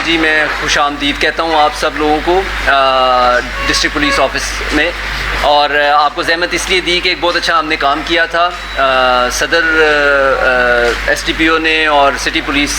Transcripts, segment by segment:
جی میں خوش آمدید کہتا ہوں آپ سب لوگوں کو ڈسٹرکٹ پولیس آفس میں، اور آپ کو زحمت اس لیے دی کہ ایک بہت اچھا ہم نے کام کیا تھا صدر ایس ڈی پی او نے اور سٹی پولیس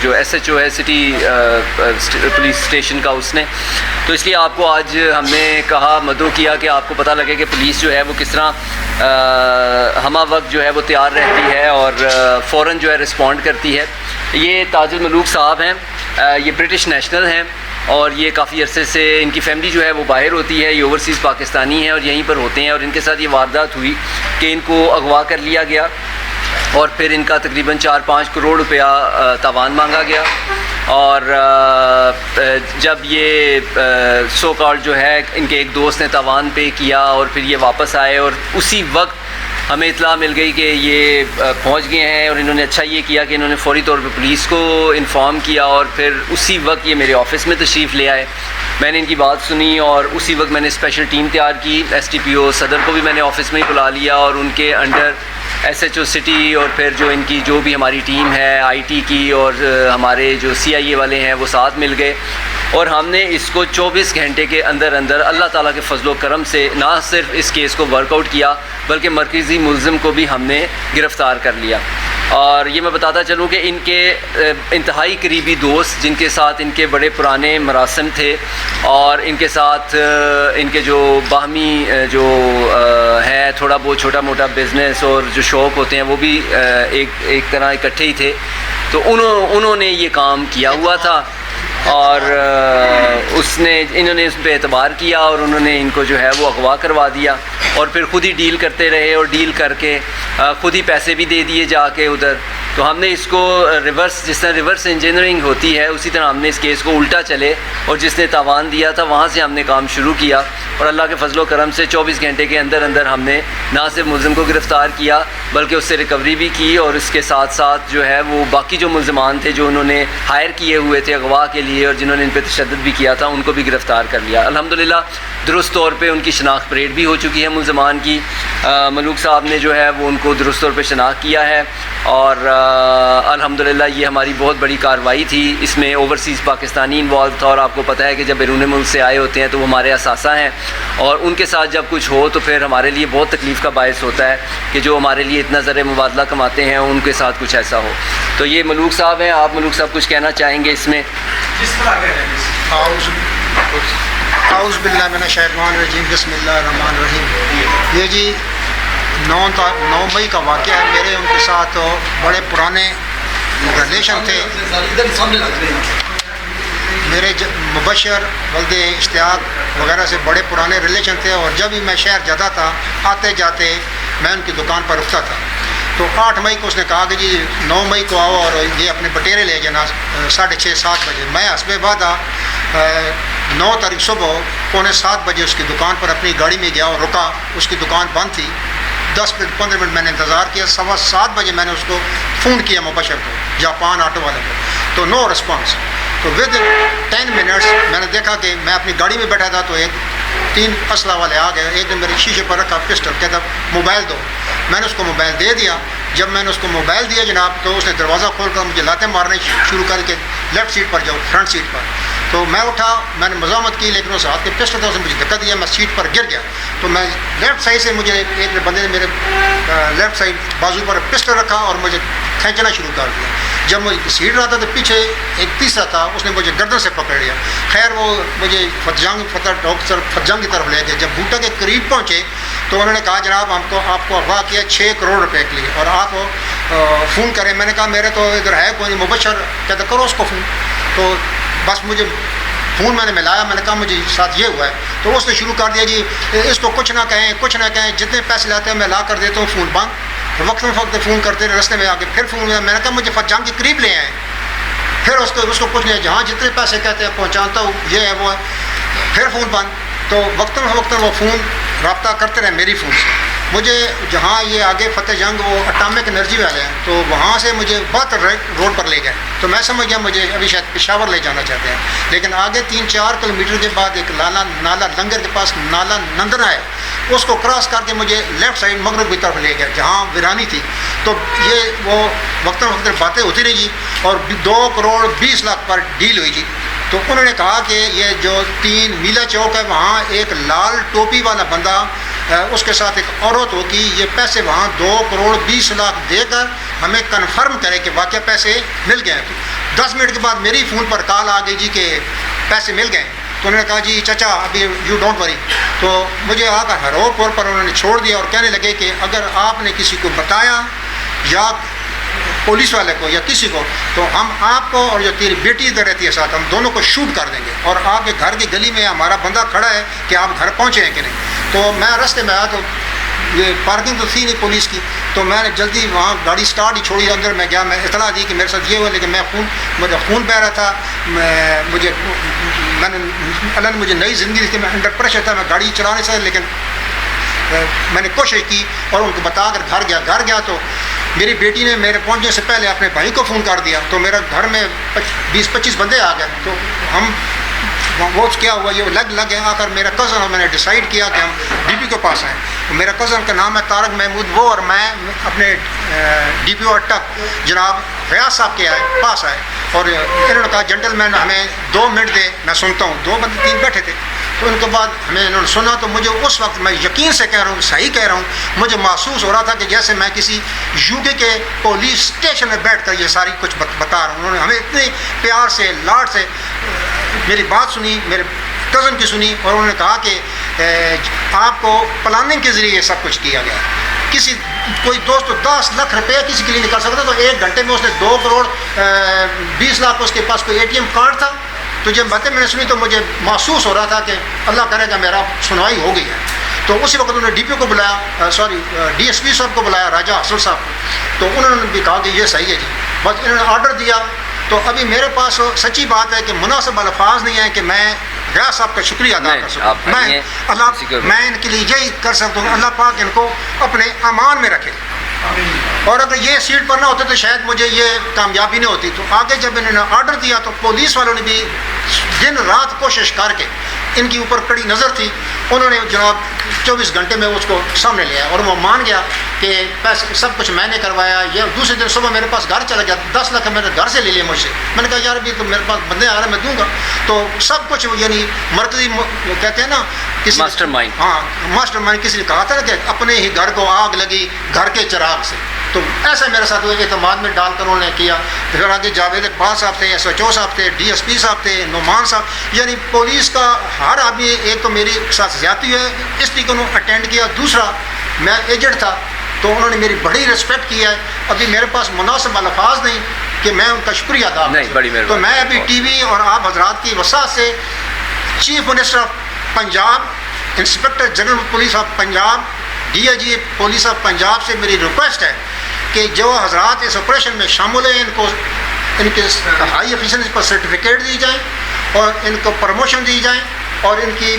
جو ایس ایچ او ہے سٹی پولیس اسٹیشن کا اس نے، تو اس لیے آپ کو آج ہم نے کہا مدعو کیا کہ آپ کو پتہ لگے کہ پولیس جو ہے وہ کس طرح ہمہ وقت جو ہے وہ تیار رہتی ہے اور فوراً جو ہے رسپونڈ کرتی ہے۔ یہ تاج الملوک صاحب ہیں، یہ برٹش نیشنل ہیں اور یہ کافی عرصے سے ان کی فیملی جو ہے وہ باہر ہوتی ہے، یہ اوورسیز پاکستانی ہیں اور یہیں پر ہوتے ہیں، اور ان کے ساتھ یہ واردات ہوئی کہ ان کو اغوا کر لیا گیا اور پھر ان کا تقریباً 4-5 کروڑ روپیہ تاوان مانگا گیا، اور جب یہ سو کارڈ جو ہے ان کے ایک دوست نے تاوان پے کیا اور پھر یہ واپس آئے، اور اسی وقت ہمیں اطلاع مل گئی کہ یہ پہنچ گئے ہیں، اور انہوں نے اچھا یہ کیا کہ انہوں نے فوری طور پہ پولیس کو انفارم کیا اور پھر اسی وقت یہ میرے آفس میں تشریف لے آئے۔ میں نے ان کی بات سنی اور اسی وقت میں نے اسپیشل ٹیم تیار کی، ایس ٹی پی او صدر کو بھی میں نے آفس میں ہی بلا لیا اور ان کے under S H O city اور پھر جو ان کی جو بھی ہماری ٹیم ہے آئی ٹی کی اور ہمارے جو سی آئی اے والے ہیں وہ ساتھ مل گئے، اور ہم نے اس کو 24 گھنٹے کے اندر اللہ تعالیٰ کے فضل و کرم سے نہ صرف اس کیس کو ورک آؤٹ کیا بلکہ مرکزی ملزم کو بھی ہم نے گرفتار کر لیا۔ اور یہ میں بتاتا چلوں کہ ان کے انتہائی قریبی دوست جن کے ساتھ ان کے بڑے پرانے مراسم تھے اور ان کے ساتھ ان کے جو باہمی جو ہے تھوڑا بہت چھوٹا موٹا بزنس اور جو شوق ہوتے ہیں وہ بھی ایک طرح اکٹھے ہی تھے، تو انہوں نے یہ کام کیا ہوا تھا، اور انہوں نے اس پہ اعتبار کیا اور انہوں نے ان کو جو ہے وہ اغوا کروا دیا، اور پھر خود ہی ڈیل کرتے رہے اور ڈیل کر کے خود ہی پیسے بھی دے دیے جا کے ادھر۔ تو ہم نے اس کو جس طرح ریورس انجینئرنگ ہوتی ہے اسی طرح ہم نے اس کیس کو الٹا چلے، اور جس نے تاوان دیا تھا وہاں سے ہم نے کام شروع کیا، اور اللہ کے فضل و کرم سے 24 گھنٹے کے اندر ہم نے نہ صرف ملزم کو گرفتار کیا بلکہ اس سے ریکوری بھی کی، اور اس کے ساتھ ساتھ جو ہے وہ باقی جو ملزمان تھے جو انہوں نے ہائر کیے ہوئے تھے اغوا کے لیے اور جنہوں نے ان پہ تشدد بھی کیا تھا ان کو بھی گرفتار کر لیا۔ الحمدللہ درست طور پہ ان کی شناخت پریڈ بھی ہو چکی ہے ملزمان کی، ملوک صاحب نے جو ہے وہ ان کو درست طور پہ شناخت کیا ہے، اور الحمدللہ یہ ہماری بہت بڑی کارروائی تھی، اس میں اوورسیز پاکستانی انوالو تھا، اور آپ کو پتہ ہے کہ جب بیرون ملک سے آئے ہوتے ہیں تو وہ ہمارے اثاثہ ہیں، اور ان کے ساتھ جب کچھ ہو تو پھر ہمارے لیے بہت تکلیف کا باعث ہوتا ہے کہ جو ہمارے لیے اتنا زر مبادلہ کماتے ہیں ان کے ساتھ کچھ ایسا ہو۔ تو یہ ملوک صاحب ہیں، آپ ملوک صاحب کچھ کہنا چاہیں گے اس میں؟ اعوذ باللہ من الشیطان الرجیم، بسم اللہ الرحمن الرحیم۔ یہ جی 9 مئی کا واقعہ ہے، میرے ان کے ساتھ بڑے پرانے ریلیشن تھے، میرے مبشر ولد اشتیاق وغیرہ سے بڑے پرانے ریلیشن تھے، اور جب بھی میں شہر جاتا تھا آتے جاتے میں ان کی دکان پر رکتا تھا۔ تو 8 مئی کو اس نے کہا کہ جی 9 مئی کو آؤ اور یہ اپنے بٹیرے لے جانا 6:30-7 بجے۔ میں حسب وعدہ 9 تاریخ صبح 6:45 بجے اس کی دکان پر اپنی گاڑی میں گیا اور رکا، اس کی دکان بند تھی۔ 10-15 منٹ میں نے انتظار کیا، 7:15 بجے میں نے اس کو فون کیا مبشر کو، جاپان آٹو والے کو، تو نو رسپانس۔ تو ود 10 منٹس میں نے دیکھا کہ میں اپنی گاڑی میں بیٹھا تھا تو 3 اسلحہ والے آ گئے، ایک نے میرے شیشے پر رکھا پسٹل، کہتا موبائل دو۔ میں نے اس کو موبائل دے دیا۔ جب میں نے اس کو موبائل دیا جناب تو اس نے دروازہ کھول کر مجھے لاتیں مارنے شروع کر کے لفٹ سیٹ پر جاؤ، فرنٹ سیٹ پر۔ تو میں اٹھا، میں نے مزاحمت کی، لیکن اس ہاتھ کے پسٹل تھا، اس نے مجھے دھکا دیا، میں سیٹ پر گر گیا۔ تو میں لیفٹ سائڈ سے مجھے ایک بندے نے میرے لیفٹ سائڈ بازو پر پسٹل رکھا اور مجھے کھینچنا شروع کر دیا۔ جب مجھے سیٹ رہا تھا تو پیچھے ایک تیسرا تھا، اس نے مجھے گردن سے پکڑ لیا۔ خیر وہ مجھے فتح کی طرف لے گئے۔ جب بوٹا کے قریب پہنچے تو انہوں نے کہا جناب آپ کو اغوا کیا 6 کروڑ روپے کے لیے، اور آپ فون کریں۔ میں نے کہا میرے تو ادھر ہے کوئی نہیں، مبشر کہتا کرو اس کو فون۔ تو بس مجھے فون میں نے ملایا، میں نے کہا مجھے ساتھ یہ ہوا ہے۔ تو اس نے شروع کر دیا جی اس کو کچھ نہ کہیں، جتنے پیسے لاتے ہیں میں لا کر دیتا ہوں، فون بند۔ وقت فون کرتے رہے، رستے میں آ کے پھر فون میں نے کہا مجھے فتح کے قریب لے آئیں۔ پھر اس کو کچھ نہیں، جہاں جتنے پیسے کہتے ہیں پہنچاتا ہوں، یہ ہے وہ ہے، پھر فون بند۔ تو وقتاً وہ فون رابطہ کرتے رہے میری فون سے۔ مجھے جہاں یہ آگے فتح جنگ وہ اٹامک انرجی والے ہیں تو وہاں سے مجھے بہت روڈ پر لے گئے، تو میں سمجھ گیا مجھے ابھی شاید پشاور لے جانا چاہتے ہیں۔ لیکن آگے 3-4 کلومیٹر کے بعد ایک نالا لنگر کے پاس نالا نندنا ہے، اس کو کراس کر کے مجھے لیفٹ سائڈ مغرب کی طرف لے گیا جہاں ویرانی تھی۔ تو یہ وہ وقتاً باتیں ہوتی رہی جی۔ اور 2 کروڑ 20 لاکھ پر ڈیل ہوئی جی. تو انہوں نے کہا کہ یہ جو 3 میلا چوک ہے وہاں ایک لال ٹوپی والا بندہ اس کے ساتھ ایک عورت ہوگی, یہ پیسے وہاں 2 کروڑ 20 لاکھ دے کر ہمیں کنفرم کرے کہ واقعہ پیسے مل گئے. 10 منٹ کے بعد میری فون پر کال آ گئی جی کہ پیسے مل گئے. تو انہوں نے کہا جی چچا ابھی یو ڈونٹ وری. تو مجھے آ کر ہرو پور پر انہوں نے چھوڑ دیا اور کہنے لگے کہ اگر آپ نے کسی کو بتایا یا پولیس والے کو یا کسی کو تو ہم آپ کو اور جو تیری بیٹی ادھر رہتی ہے ساتھ ہم دونوں کو شوٹ کر دیں گے, اور آپ کے گھر کی گلی میں ہمارا بندہ کھڑا ہے کہ آپ گھر پہنچے ہیں کہ نہیں. تو میں راستے میں آیا تو یہ پارکنگ تو تھی نہیں پولیس کی, تو میں نے جلدی وہاں گاڑی سٹارٹ ہی چھوڑی, اندر میں گیا, میں اطلاع دی کہ میرے ساتھ یہ ہوا, لیکن مجھے خون بہہ رہا تھا, اللہ نے مجھے نئی زندگی دی تھی, میں انڈر پریشر تھا, میں گاڑی چلا نہیں سکتا, لیکن میں نے کوشش کی اور ان کو بتا کر گھر گیا. تو میری بیٹی نے میرے پہنچنے سے پہلے اپنے بھائی کو فون کر دیا, تو میرا گھر میں 20-25 بندے آ گئے. تو ہم وہ کیا ہوا یہ لگ آ کر میرا کزن, اور میں نے ڈیسائیڈ کیا کہ ہم ڈی پی کے پاس آئیں. میرا کزن کا نام ہے طارق محمود, وہ اور میں اپنے ڈی پی او اٹک جناب ریاض صاحب کے پاس آئے, اور انہوں نے کہا جنٹل مین ہمیں 2 منٹ دے, میں سنتا ہوں. 2 بندے 3 بیٹھے تھے. تو ان کے بعد ہمیں انہوں نے سنا, تو مجھے اس وقت, میں یقین سے کہہ رہا ہوں, صحیح کہہ رہا ہوں, مجھے محسوس ہو رہا تھا کہ جیسے میں کسی یو کے پولیس اسٹیشن میں بیٹھ کر یہ ساری کچھ بتا رہا ہوں. انہوں نے ہمیں اتنے پیار سے لاڈ سے میری بات سنی, میرے کزن کی سنی, اور انہوں نے کہا کہ آپ کو پلاننگ کے ذریعے یہ سب کچھ کیا گیا. کوئی دوست 10 لاکھ روپے کسی کے لیے نکال سکتا, تو 1 گھنٹے میں اس نے 2 کروڑ 20 لاکھ اس کے پاس کوئی ATM کارڈ تھا. تو جب باتیں میں نے سنی تو مجھے محسوس ہو رہا تھا کہ اللہ کرے گا میرا سنوائی ہو گئی ہے. تو اسی وقت انہوں نے DPO کو بلایا, DSP صاحب کو بلایا, راجہ حسن صاحب کو. تو انہوں نے بھی کہا کہ یہ صحیح ہے جی, بس انہوں نے آرڈر دیا. تو ابھی میرے پاس سچی بات ہے کہ مناسب الفاظ نہیں ہیں کہ میں ریاض صاحب کا شکریہ ادا کر سکوں. میں ان کے لیے یہی کر سکتا ہوں, اللہ پاک ان کو اپنے امان میں رکھے. اور اگر یہ سیٹ پر نہ ہوتے تو شاید مجھے یہ کامیابی نہیں ہوتی. تو آگے جب انہوں نے آرڈر دیا تو پولیس والوں نے بھی دن رات کوشش کر کے, ان کے اوپر کڑی نظر تھی, انہوں نے جناب 24 گھنٹے میں اس کو سامنے لیا, اور وہ مان گیا کہ پیسے سب کچھ میں نے کروایا. یہ دوسرے دن صبح میرے پاس گھر چلا گیا, 10 لاکھ میں نے گھر سے لے لیا مجھ سے. میں نے کہا یار ابھی تو میرے پاس بندے آ رہے ہیں, میں دوں گا. تو سب کچھ یعنی مرکزی کہتے ہیں نا کسی ماسٹر مائنڈ, ہاں ماسٹر مائنڈ, کسی نے کہا تھا نا کہ اپنے ہی گھر کو آگ لگی گھر کے چراغ سے. تو ایسا میرے ساتھ ہوئے, اعتماد میں ڈال کر انہوں نے کیا. پھر آگے جاوید اقبال صاحب تھے, SHO صاحب تھے, DSP صاحب تھے, نعمان صاحب, یعنی پولیس کا ہر آدمی. ایک تو میری ساتھ زیادتی ہے اس لیے کہ انہوں نے اٹینڈ کیا, دوسرا میں ایجنٹ تھا تو انہوں نے میری بڑی رسپیکٹ کی ہے. ابھی میرے پاس مناسب الفاظ نہیں کہ میں ان کا شکریہ ادا کروں. تو میں ابھی TV اور آپ حضرات کی وسعت سے chief minister of Punjab, inspector general police of Punjab, DIG police of Punjab سے میری ریکویسٹ ہے کہ جو حضرات اس آپریشن میں شامل ہیں ان کو ان کے ہائی افیشنسی پر سرٹیفکیٹ دی جائیں, اور ان کو پروموشن دی جائیں, اور ان کی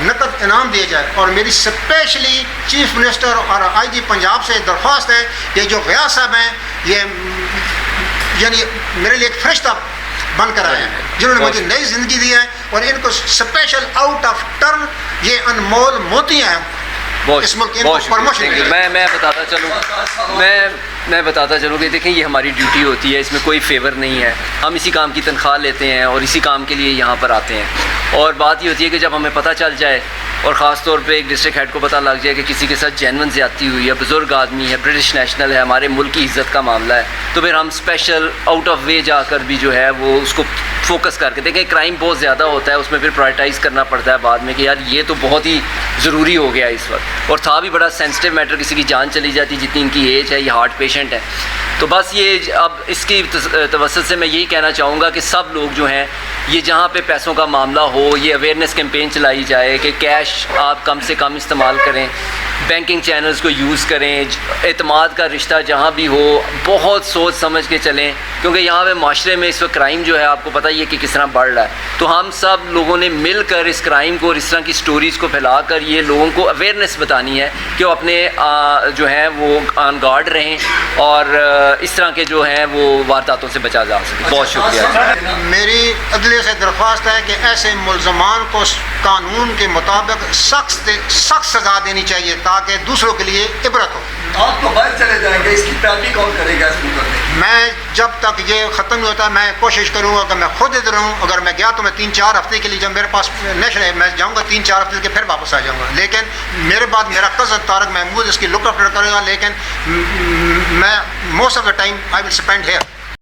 نقد انعام دیا جائے. اور میری اسپیشلی چیف منسٹر اور IG پنجاب سے درخواست ہے کہ جو غیاث صاحب ہیں یہ یعنی میرے لیے ایک فرشتہ بن کر آئے ہیں, جنہوں نے مجھے نئی زندگی دی ہے, اور ان کو اسپیشل آؤٹ آف ٹرن یہ انمول موتی ہیں اس ملک ان کو پرموشن. میں بتاتا چلوں کہ دیکھیں یہ ہماری ڈیوٹی ہوتی ہے, اس میں کوئی فیور نہیں ہے. ہم اسی کام کی تنخواہ لیتے ہیں اور اسی کام کے لیے یہاں پر آتے ہیں. اور بات یہ ہوتی ہے کہ جب ہمیں پتہ چل جائے, اور خاص طور پہ ایک ڈسٹرکٹ ہیڈ کو پتہ لگ جائے کہ کسی کے ساتھ جینون زیادتی ہوئی ہے, بزرگ آدمی ہے, برٹش نیشنل ہے, ہمارے ملک کی عزت کا معاملہ ہے, تو پھر ہم اسپیشل آؤٹ آف وے جا کر بھی جو ہے وہ اس کو فوکس کر کے دیکھیں. کرائم بہت زیادہ ہوتا ہے, اس میں پھر پرائرٹائز کرنا پڑتا ہے بعد میں کہ یار یہ تو بہت ہی ضروری ہو گیا اس وقت, اور تھا بھی بڑا سینسٹیو میٹر, کسی کی جان چلی جاتی جتنی ان کی ایج ہے, یہ ہارٹ پیشنٹ ہے. تو بس یہ اب اس کی توسط سے میں یہی کہنا چاہوں گا کہ سب لوگ جو ہیں یہ جہاں پہ پیسوں کا معاملہ ہو, یہ اویئرنیس کیمپین چلائی جائے کہ کیش آپ کم سے کم استعمال کریں, بینکنگ چینلز کو یوز کریں, اعتماد کا رشتہ جہاں بھی ہو بہت سوچ سمجھ کے چلیں, کیونکہ یہاں پہ معاشرے میں اس وقت کرائم جو ہے آپ کو پتہ ہی ہے کہ کس طرح بڑھ رہا ہے. تو ہم سب لوگوں نے مل کر اس کرائم کو اور اس طرح کی سٹوریز کو پھیلا کر یہ لوگوں کو اویئرنیس بتانی ہے کہ وہ اپنے جو ہیں وہ آن گارڈ رہیں, اور اس طرح کے جو ہیں وہ وارداتوں سے بچا جا سکے. بہت شکریہ. میری عدلیہ سے درخواست ہے کہ ایسے ملزمان کو قانون کے مطابق سخت سخت سزا دینی چاہیے تاکہ دوسروں کے لیے عبرت ہو. آپ تو باہر چلے جائیں گے, اس کی پیروی کون کرے گا اس مقدمے میں؟ میں جب تک یہ ختم نہیں ہوتا میں کوشش کروں گا کہ میں خود ادھر ہوں. اگر میں گیا تو میں 3-4 ہفتے کے لیے, جب میرے پاس نیشنل ہے میں جاؤں گا 3-4 ہفتے کے پھر واپس آ جاؤں گا. لیکن میرے بعد میرا کزن طارق محمود اس کی لک آفٹر کرے گا, لیکن میں most of the time I will spend hair.